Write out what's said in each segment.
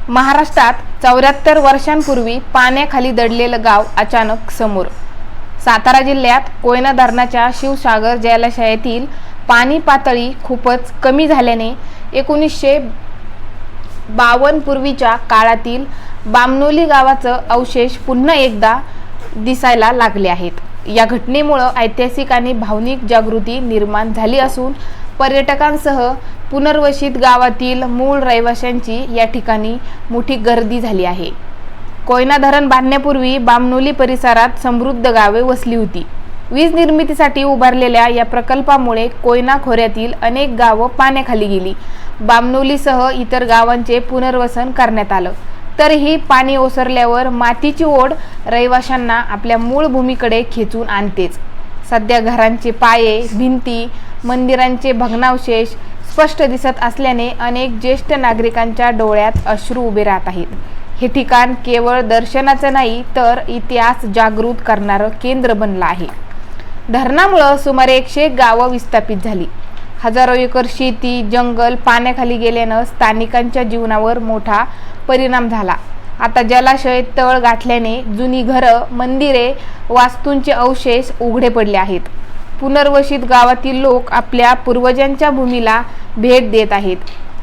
महाराष्ट्रात 74 वर्षांपूर्वी पाण्याखाली दडलेलं गाव अचानक समोर। सातारा जिल्ह्यात कोयना धरणाच्या शिवसागर जलाशयातील पाणी पातळी खूपच कमी झाल्याने 1952 पूर्वीच्या काळातील बामनोली गावाचं अवशेष पुन्हा एकदा दिसायला लागले आहेत। या घटनेमुळे ऐतिहासिक आणि भावनिक जागृती निर्माण झाली असून पर्यटकांसह पुनर्वसित गावातील मूळ रहिवाशांची या ठिकाणी मोठी गर्दी झाली आहे। कोयना धरण बांधण्यापूर्वी बामनोली परिसरात समृद्ध गावे वसली होती। वीज निर्मितीसाठी उभारलेल्या या प्रकल्पामुळे कोयना खोऱ्यातील अनेक गावं पाण्याखाली गेली। बामनोलीसह इतर गावांचे पुनर्वसन करण्यात आलं, तरीही पाणी ओसरल्यावर मातीची ओढ रहिवाशांना आपल्या मूळ भूमीकडे खेचून आणतेच। सध्या घरांचे पाये, भिंती, मंदिरांचे भग्नावशेष स्पष्ट दिसत असल्याने अनेक ज्येष्ठ नागरिकांच्या डोळ्यात अश्रू उभे राहत आहेत। हे ठिकाण केवळ दर्शनाचं नाही तर इतिहास जागृत करणारं केंद्र बनलं आहे। धरणामुळे सुमारे 101 गावं विस्थापित झाली। हजारो एकर शेती, जंगल पाण्याखाली गेल्यानं स्थानिकांच्या जीवनावर मोठा परिणाम झाला। आता जलाशय तळ गाठल्याने जुनी घरं, मंदिरे, वास्तूंचे अवशेष उघडे पडले आहेत। पुनर्वसित गावातील लोक आपल्या पूर्वजांच्या भूमीला भेट देत आहेत।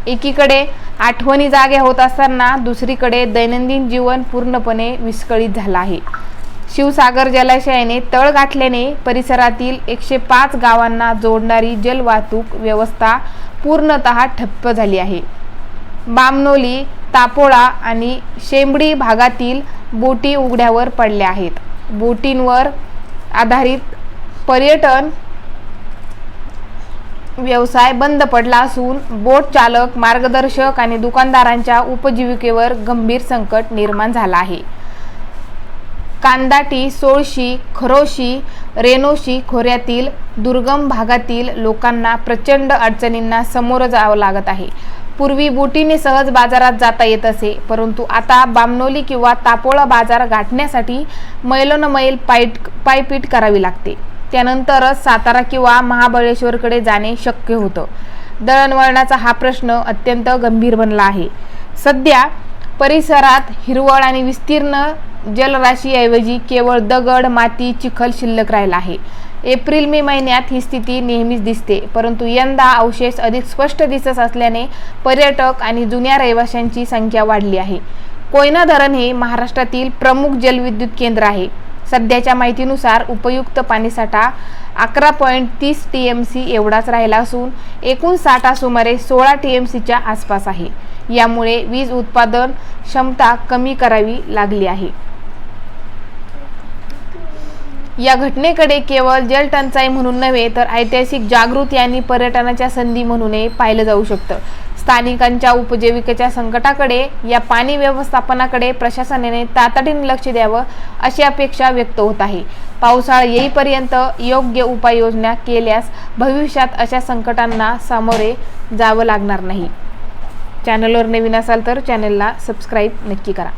एकीकडे आठवणी जाग्या होत असताना दुसरीकडे दैनंदिन जीवन पूर्णपणे विस्कळीत झालं आहे। शिवसागर जलाशयाने तळ गाठल्याने परिसरातील 105 गावांना जोडणारी जलवाहतूक व्यवस्था पूर्णतः ठप्प झाली आहे। बामनोली, तापोळा आणि शेंबडी भागातील बोटी उघड्यावर पडल्या आहेत। बोटींवर आधारित पर्यटन व्यवसाय बंद पडला असून बोट चालक, मार्गदर्शक आणि दुकानदारांच्या उपजीविकेवर गंभीर संकट निर्माण झालं आहे। कांदाटी, सोळशी, खरोशी, रेणोशी खोऱ्यातील दुर्गम भागातील लोकांना प्रचंड अडचणींना सामोरं जावं लागत आहे। पूर्वी बोटीने सहज बाजारात जाता येत असे, परंतु आता बामनोली किंवा तापोळा बाजार गाठण्यासाठी मैलोनमैल पायपीट करावी लागते। त्यानंतरच सातारा किंवा महाबळेश्वरकडे जाणे शक्य होतं। दळणवळणाचा हा प्रश्न अत्यंत गंभीर बनला आहे। सध्या परिसरात हिरवळ आणि विस्तीर्ण जलराशीऐवजी केवळ दगड, माती, चिखल शिल्लक राहिला आहे। एप्रिल-मे महिन्यात ही स्थिती नेहमीच दिसते, परंतु यंदा अवशेष अधिक स्पष्ट दिसत असल्याने पर्यटक आणि जुन्या रहिवाशांची संख्या वाढली आहे। कोयना धरण हे महाराष्ट्रातील प्रमुख जलविद्युत केंद्र आहे। सध्याच्या माहितीनुसार उपयुक्त पाणीसाठा 11.30 TMC एवढाच राहिला असून एकूण साठा सुमारे 16 TMCच्या आसपास आहे। यामुळे वीज उत्पादन क्षमता कमी करावी लागली आहे। या घटनेकडे केवळ जलटंचाई म्हणून नव्हे तर ऐतिहासिक जागृती आणि पर्यटनाच्या संधी म्हणूनही पाहिलं जाऊ शकतं। स्थानिकांच्या उपजीविकेच्या संकटाकडे, या पाणी व्यवस्थापनाकडे प्रशासनाने तातडीने लक्ष द्यावं अशी अपेक्षा व्यक्त होत आहे। पावसाळा येईपर्यंत योग्य उपाययोजना केल्यास भविष्यात अशा संकटांना सामोरे जावं लागणार नाही। चॅनलवर नवीन असाल तर चॅनलला सबस्क्राईब नक्की करा।